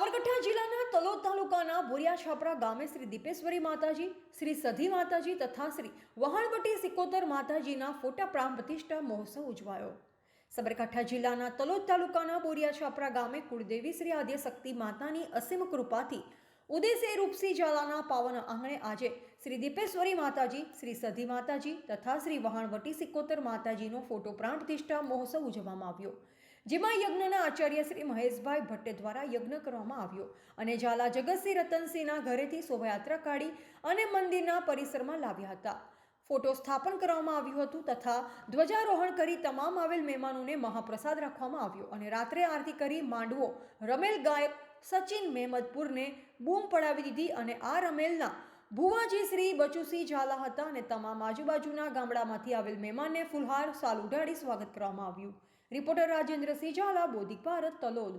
સાબરકાંઠા જિલ્લાના તલોદ તાલુકાના બોરિયા છાપરા ગામે શ્રી દીપેશ્વરી માતાજી, શ્રી સધી માતાજી તથા શ્રી વહાણવટી સિકોતર માતાજીના ફોટા પ્રાણ પ્રતિષ્ઠા મહોત્સવ ઉજવાયો. સાબરકાંઠા જિલ્લાના તલોદ તાલુકાના બોરિયા છાપરા ગામે કુળદેવી શ્રી આદ્યશક્તિ માતાની અસીમ કૃપાથી ઉદયસિંહ રૂપસિંહ ઝાલાના પાવન આંગણે આજે શ્રી દીપેશ્વરી માતાજી, શ્રી સધી માતાજી તથા શ્રી વહાણવટી સિકોતર માતાજીનો ફોટો પ્રાણ પ્રતિષ્ઠા મહોત્સવ ઉજવવામાં આવ્યો, જેમાં યજ્ઞના આચાર્ય શ્રી મહેશભાઈ ભટ્ટ દ્વારા યજ્ઞ કરવામાં આવ્યો અને ઝાલા જગતસિંહ રતનસિંહના ઘરેથી શોભાયાત્રા કાઢી અને મંદિરના પરિસરમાં લાવ્યા હતા. ફોટો સ્થાપન કરવામાં આવ્યું હતું તથા ધ્વજારોહણ કરી તમામ આવેલ મહેમાનોને મહાપ્રસાદ રાખવામાં આવ્યો અને રાત્રે આરતી કરી માંડવો રમેલ ગાયક સચિન મહેમદપુરને બૂમ પડાવી દીધી અને આ રમેલના ભુવાજી શ્રી બચુસિંહ ઝાલા હતા અને તમામ આજુબાજુના ગામડામાંથી આવેલ મહેમાનને ફુલહાર સાલ ઉડાડી સ્વાગત કરવામાં આવ્યું. રિપોર્ટર રાજેન્દ્રસિંહ ઝાલા, બોધિક ભારત, તલોદ.